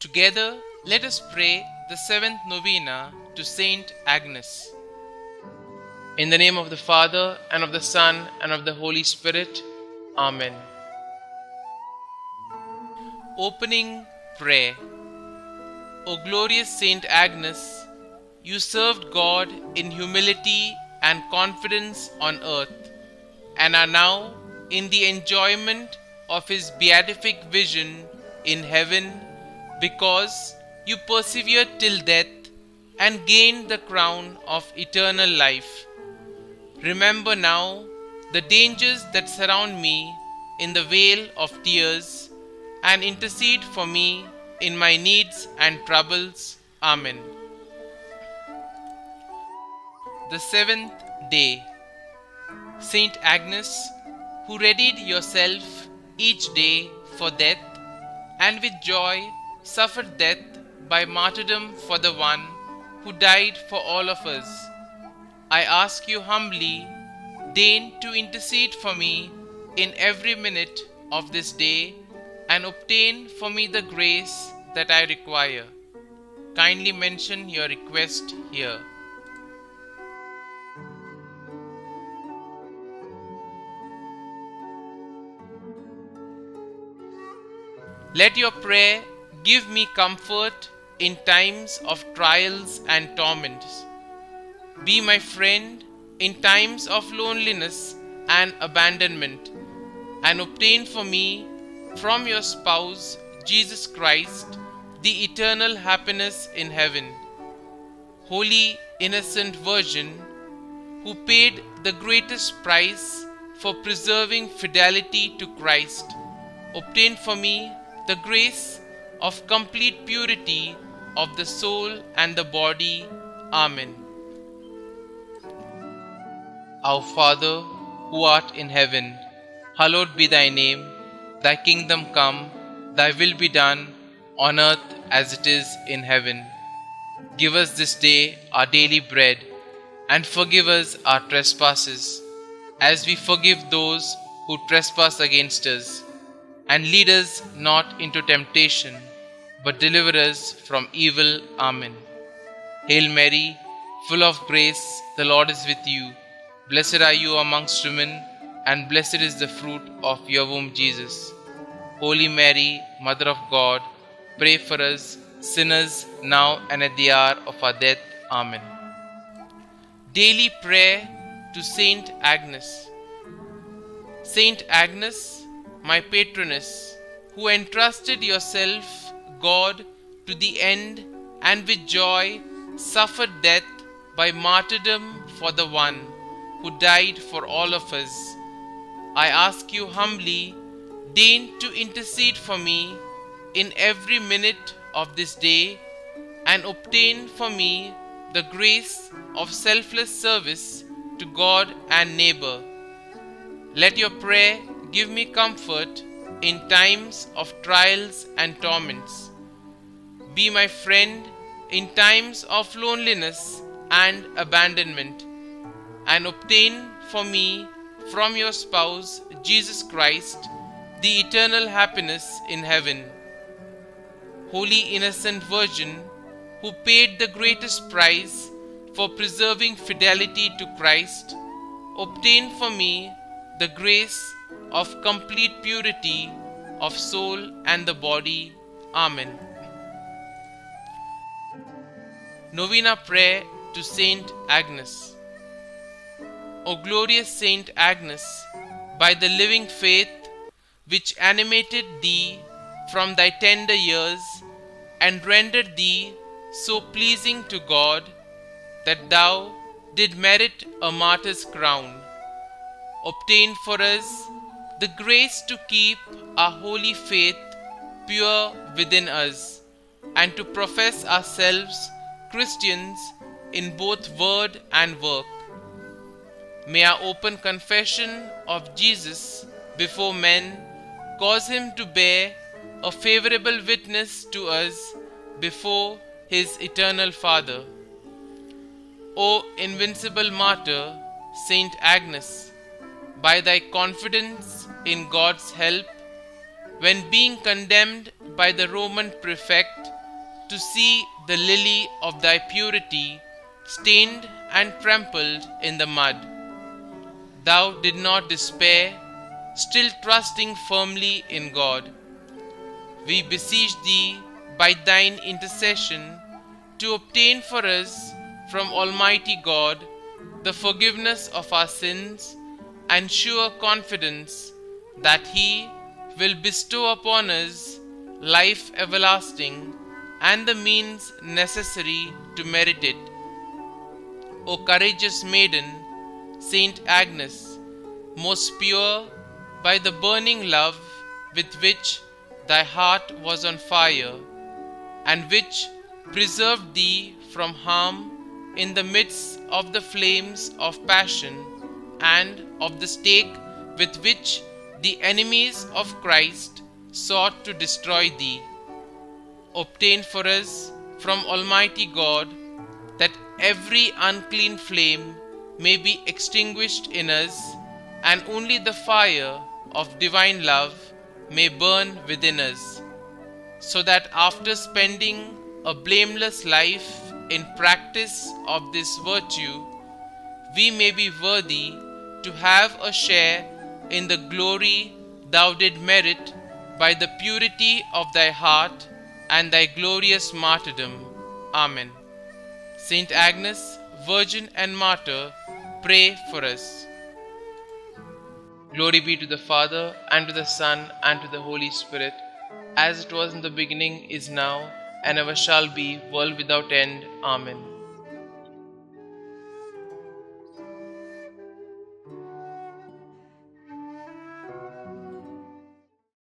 Together, let us pray the seventh novena to St Agnes. In the name of the Father, and of the Son, and of the Holy Spirit. Amen. Opening Prayer. O glorious St Agnes, you served God in humility and confidence on earth, and are now in the enjoyment of His beatific vision in heaven, because you persevered till death and gained the crown of eternal life. Remember now the dangers that surround me in the vale of tears, and intercede for me in my needs and troubles. Amen. The seventh day. Saint Agnes, who readied yourself each day for death, and with joy suffered death by martyrdom for the one who died for all of us, I ask you humbly, deign to intercede for me in every minute of this day, and obtain for me the grace that I require. Kindly mention your request here. Let your prayer give me comfort in times of trials and torments. Be my friend in times of loneliness and abandonment, and obtain for me from your spouse, Jesus Christ, the eternal happiness in heaven. Holy Innocent Virgin, who paid the greatest price for preserving fidelity to Christ, obtain for me the grace of complete purity of the soul and the body. Amen. Our Father, who art in heaven, hallowed be thy name. Thy kingdom come, thy will be done, on earth as it is in heaven. Give us this day our daily bread, and forgive us our trespasses, as we forgive those who trespass against us. And lead us not into temptation, but deliver us from evil. Amen. Hail Mary, full of grace, the Lord is with you. Blessed are you amongst women, and blessed is the fruit of your womb, Jesus. Holy Mary, Mother of God, pray for us sinners, now and at the hour of our death. Amen. Daily Prayer to St Agnes. St Agnes, my patroness, who entrusted yourself, God, to the end, and with joy suffered death by martyrdom for the one who died for all of us, I ask you humbly, deign to intercede for me in every minute of this day, and obtain for me the grace of selfless service to God and neighbor. Let your prayer give me comfort in times of trials and torments. Be my friend in times of loneliness and abandonment, and obtain for me from your spouse, Jesus Christ, the eternal happiness in heaven. Holy Innocent Virgin, who paid the greatest price for preserving fidelity to Christ, obtain for me the grace of complete purity of soul and the body. Amen. Novena Prayer to St Agnes. O glorious St Agnes, by the living faith which animated thee from thy tender years, and rendered thee so pleasing to God, that thou did merit a martyr's crown, obtain for us the grace to keep our holy faith pure within us, and to profess ourselves Christians in both word and work. May our open confession of Jesus before men cause him to bear a favorable witness to us before his eternal Father. O invincible martyr, St Agnes, by thy confidence in God's help, when being condemned by the Roman prefect to see the lily of thy purity stained and trampled in the mud. Thou did not despair, still trusting firmly in God. We beseech thee by thine intercession to obtain for us from Almighty God the forgiveness of our sins and sure confidence that He will bestow upon us life everlasting and the means necessary to merit it. O courageous maiden, St Agnes, most pure by the burning love with which thy heart was on fire, and which preserved thee from harm in the midst of the flames of passion and of the stake with which the enemies of Christ sought to destroy thee. Obtain for us from Almighty God that every unclean flame may be extinguished in us, and only the fire of divine love may burn within us, so that after spending a blameless life in practice of this virtue, we may be worthy to have a share in the glory thou did merit by the purity of thy heart and thy glorious martyrdom. Amen. Saint Agnes, Virgin and Martyr, pray for us. Glory be to the Father, and to the Son, and to the Holy Spirit, as it was in the beginning, is now, and ever shall be, world without end. Amen.